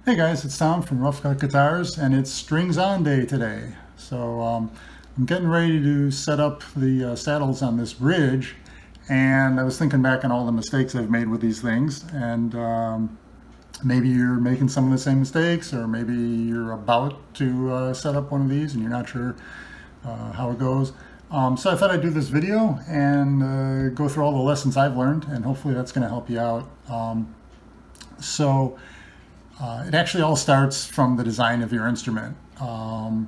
Hey guys, it's Tom from Rough Cut Guitars, and it's Strings On Day today. So I'm getting ready to set up the saddles on this bridge, and I was thinking back on all the mistakes I've made with these things, and maybe you're making some of the same mistakes, or maybe you're about to set up one of these and you're not sure how it goes. So I thought I'd do this video and go through all the lessons I've learned, and hopefully that's going to help you out. It actually all starts from the design of your instrument, and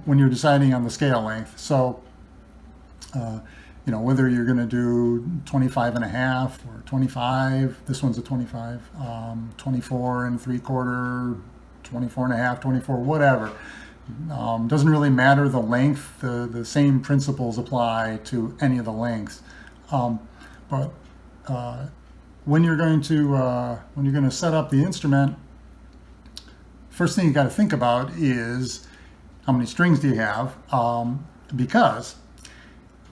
when you're deciding on the scale length. So, whether you're going to do 25 and a half or 25, this one's a 25, 24 and 3/4, 24 and a half, 24, whatever. Doesn't really matter the length. The same principles apply to any of the lengths. When you're going to set up the instrument, first thing you got to think about is how many strings do you have, because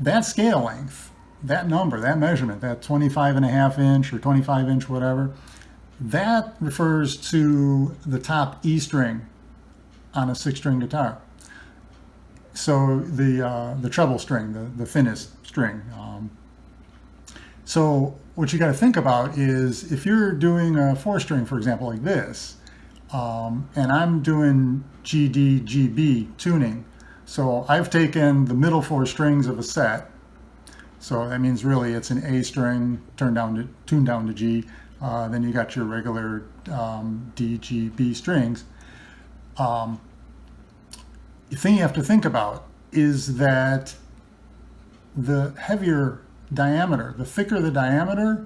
that scale length, that number, that measurement, that 25 and a half inch or 25 inch, whatever, that refers to the top E string on a 6-string guitar. So the treble string, the thinnest string. So what you got to think about is if you're doing a 4-string, for example, like this, and I'm doing GD, GB tuning. So I've taken the middle 4 strings of a set. So that means really it's an A string tuned down to G. Then you got your regular D, G, B strings. The thing you have to think about is that the heavier diameter, the thicker the diameter,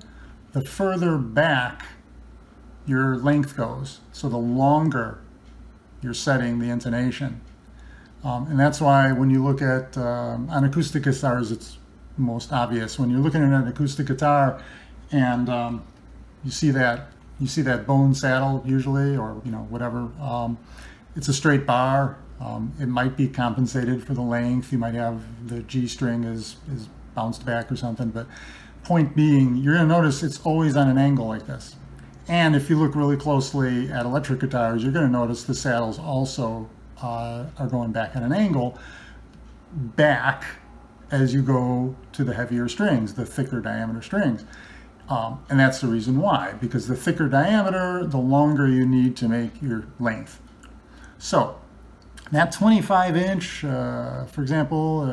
the further back your length goes. So the longer you're setting the intonation. And that's why when you look at, on acoustic guitars, it's most obvious. When you're looking at an acoustic guitar and you see that bone saddle usually, or whatever, it's a straight bar. It might be compensated for the length. You might have the G string is bounced back or something, but point being, you're going to notice it's always on an angle like this. And if you look really closely at electric guitars, you're going to notice the saddles also are going back on an angle back as you go to the heavier strings, the thicker diameter strings. And that's the reason why, because the thicker diameter, the longer you need to make your length. So that 25 inch, for example,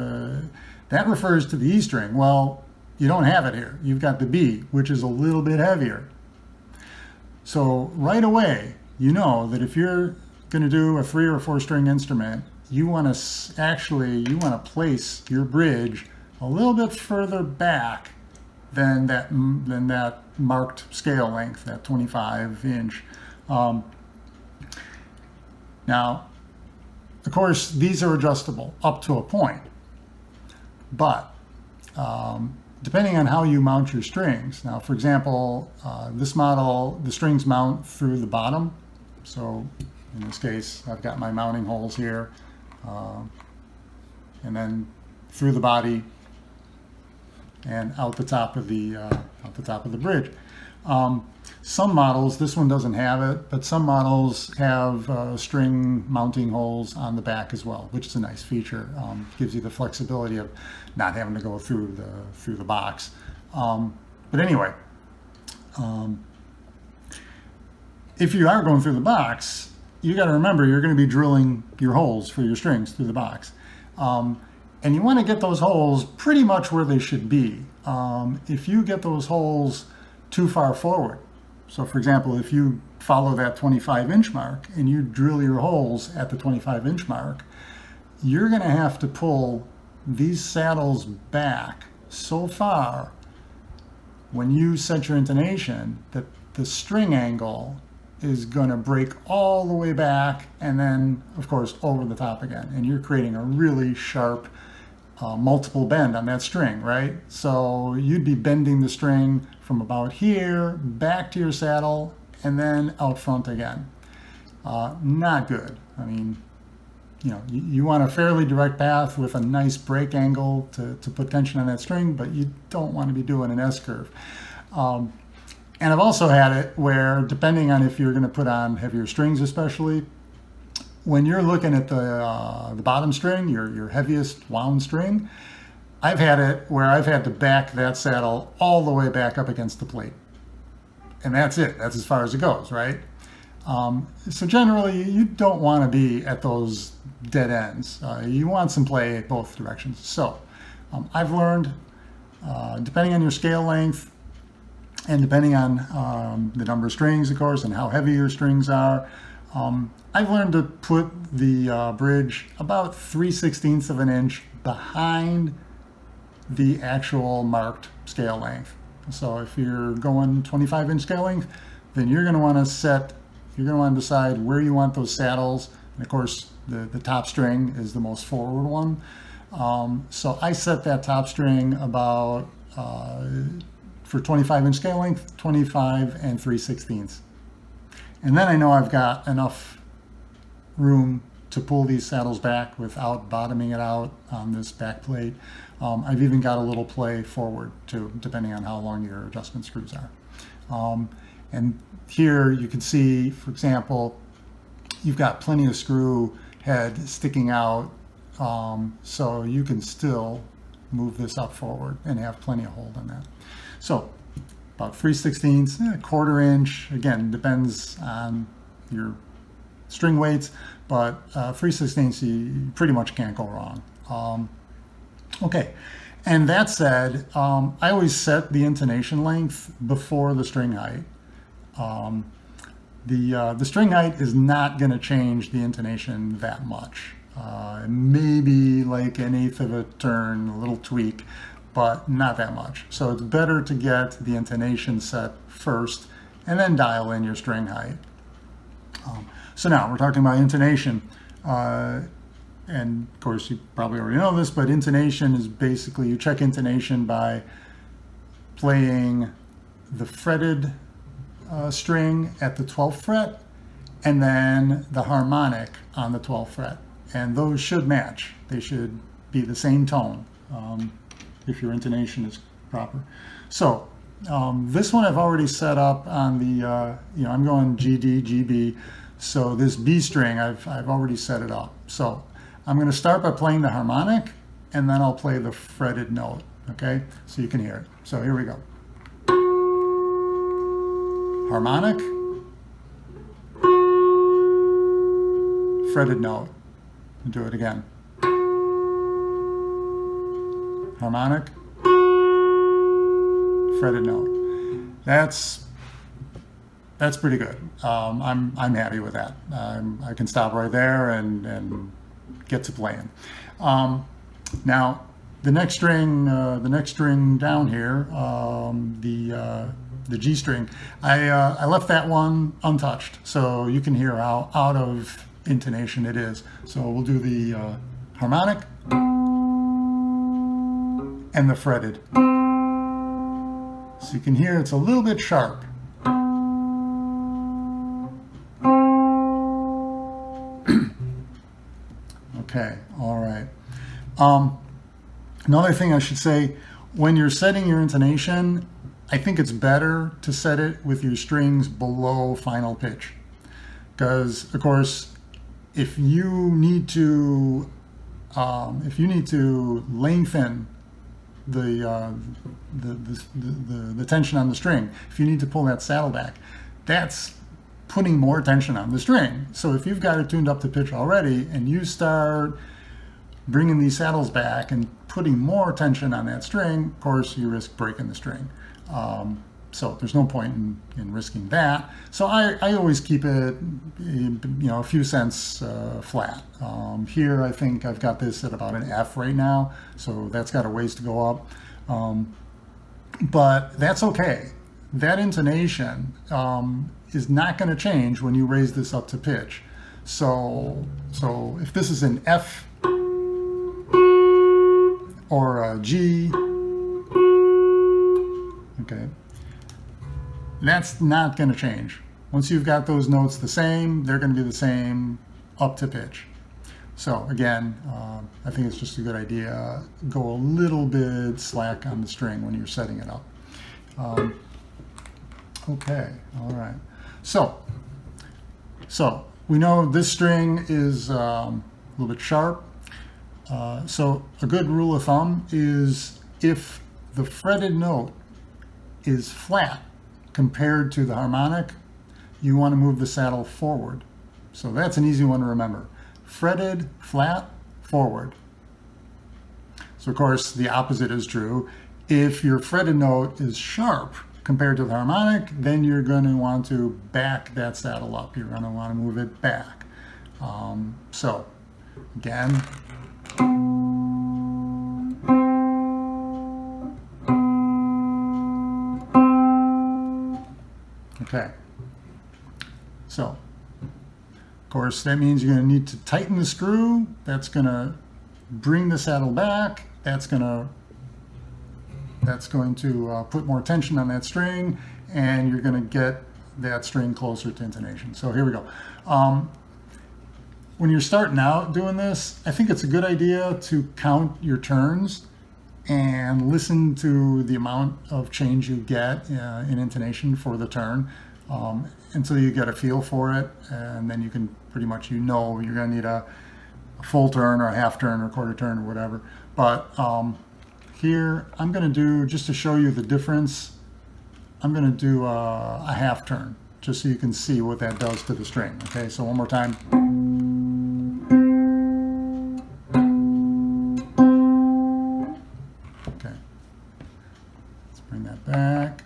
that refers to the E string. Well, you don't have it here. You've got the B, which is a little bit heavier. So right away, you know that if you're going to do a 3 or 4-string instrument, you want to place your bridge a little bit further back than that marked scale length, that 25 inch. Now, of course, these are adjustable up to a point. But depending on how you mount your strings, now for example, this model, the strings mount through the bottom. So in this case, I've got my mounting holes here, and then through the body and out the top of the bridge. Some models, this one doesn't have it, but some models have string mounting holes on the back as well, which is a nice feature. Gives you the flexibility of not having to go through the box. But anyway, if you are going through the box, you got to remember you're going to be drilling your holes for your strings through the box. And you want to get those holes pretty much where they should be. If you get those holes too far forward, so for example, if you follow that 25 inch mark and you drill your holes at the 25 inch mark, you're going to have to pull these saddles back so far when you set your intonation that the string angle is going to break all the way back and then, of course, over the top again. And you're creating a really sharp multiple bend on that string, right? So you'd be bending the string from about here back to your saddle and then out front again. Not good. I mean, you want a fairly direct path with a nice break angle to put tension on that string, but you don't want to be doing an S curve. And I've also had it where, depending on if you're going to put on heavier strings especially, when you're looking at the bottom string, your heaviest wound string, I've had it where I've had to back that saddle all the way back up against the plate. And that's it. That's as far as it goes, right? So generally, you don't want to be at those dead ends. You want some play both directions. So I've learned, depending on your scale length, and depending on the number of strings, of course, and how heavy your strings are, I've learned to put the bridge about 3/16 of an inch behind the actual marked scale length. So if you're going 25-inch scale length, then you're going to want to decide where you want those saddles. And of course, the top string is the most forward one. So I set that top string about, for 25-inch scale length, 25 and 3/16. And then I know I've got enough room to pull these saddles back without bottoming it out on this back plate. I've even got a little play forward too, depending on how long your adjustment screws are. And here you can see, for example, you've got plenty of screw head sticking out, so you can still move this up forward and have plenty of hold on that. So about 3/16, a 1/4 inch, again, depends on your string weights, but 3/16 you pretty much can't go wrong. Okay, and that said, I always set the intonation length before the string height. The string height is not going to change the intonation that much. Maybe like 1/8 of a turn, a little tweak, but not that much. So it's better to get the intonation set first and then dial in your string height. So now we're talking about intonation. And of course you probably already know this, but intonation is basically, you check intonation by playing the fretted string at the 12th fret and then the harmonic on the 12th fret. And those should match. They should be the same tone if your intonation is proper. So this one I've already set up on the, I'm going GD, GB. So this B string, I've already set it up. So I'm going to start by playing the harmonic, and then I'll play the fretted note, okay? So you can hear it. So here we go. Harmonic, fretted note. I'll do it again. Harmonic, fretted note. That's pretty good. I'm happy with that. I can stop right there and get to playing. Now the next string down here, the G string, I left that one untouched, so you can hear how out of intonation it is. So we'll do the harmonic and the fretted. So you can hear it's a little bit sharp. Okay, all right. Another thing I should say, when you're setting your intonation, I think it's better to set it with your strings below final pitch. Because, of course, if you need to lengthen the tension on the string, if you need to pull that saddle back, that's putting more tension on the string. So if you've got it tuned up to pitch already and you start bringing these saddles back and putting more tension on that string, of course you risk breaking the string. So there's no point in risking that. So I always keep it, a few cents flat. Here I think I've got this at about an F right now, so that's got a ways to go up. But that's okay. That intonation is not going to change when you raise this up to pitch. So if this is an F or a G, okay, that's not going to change. Once you've got those notes the same, they're going to be the same up to pitch. So again, I think it's just a good idea. Go a little bit slack on the string when you're setting it up. Okay, all right. So we know this string is a little bit sharp. So a good rule of thumb is if the fretted note is flat compared to the harmonic, you want to move the saddle forward. So that's an easy one to remember. Fretted, flat, forward. So of course the opposite is true. If your fretted note is sharp compared to the harmonic, then you're going to want to back that saddle up. You're going to want to move it back. So again, okay. So of course that means you're going to need to tighten the screw. That's going to bring the saddle back. That's going to put more tension on that string, and you're going to get that string closer to intonation. So here we go. When you're starting out doing this, I think it's a good idea to count your turns and listen to the amount of change you get in intonation for the turn until you get a feel for it, and then you can pretty much, you're going to need a full turn or a half turn or a quarter turn or whatever. But here I'm going to do, just to show you the difference, I'm going to do a half turn just so you can see what that does to the string. Okay, so one more time. Okay, let's bring that back.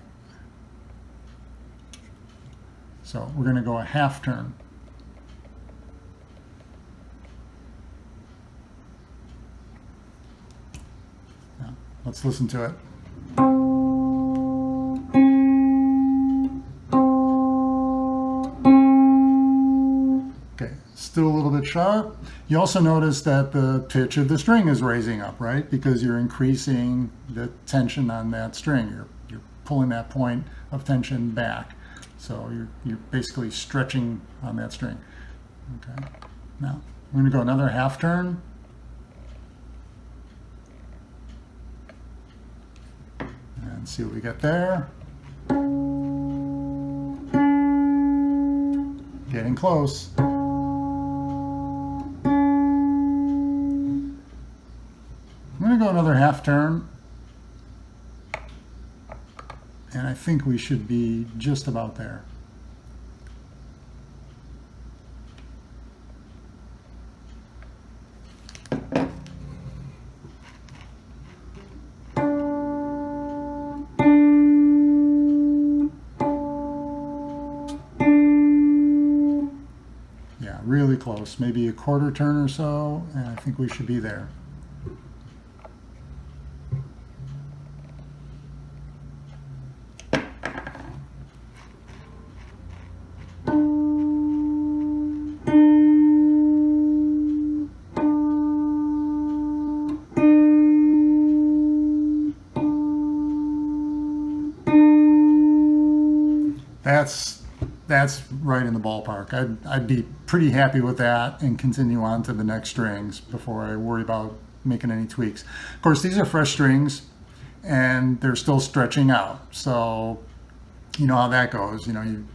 So we're going to go a half turn. Now, let's listen to it. Okay, still a little bit sharp. You also notice that the pitch of the string is raising up, right? Because you're increasing the tension on that string. You're pulling that point of tension back. So you're basically stretching on that string. Okay. Now we're going to go another half turn. And see what we get there. Getting close. I'm going to go another half turn. And I think we should be just about there. Yeah, really close. Maybe a quarter turn or so, and I think we should be there. That's right in the ballpark. I'd be pretty happy with that and continue on to the next strings before I worry about making any tweaks. Of course, these are fresh strings and they're still stretching out. So you know how that goes. You know, you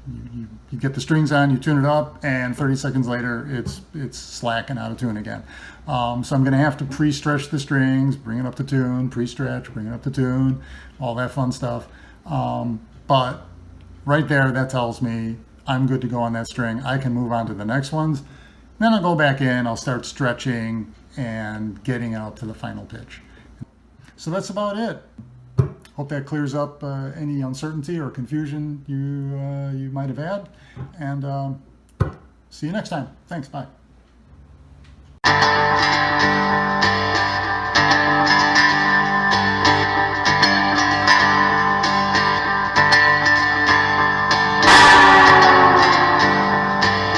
get the strings on, you tune it up, and 30 seconds later it's slacking out of tune again. So I'm going to have to pre-stretch the strings, bring it up to tune, pre-stretch, bring it up to tune, all that fun stuff. But right there, that tells me I'm good to go on that string. I can move on to the next ones. Then I'll go back in, I'll start stretching and getting out to the final pitch. So that's about it. Hope that clears up any uncertainty or confusion you might have had. And see you next time. Thanks, bye.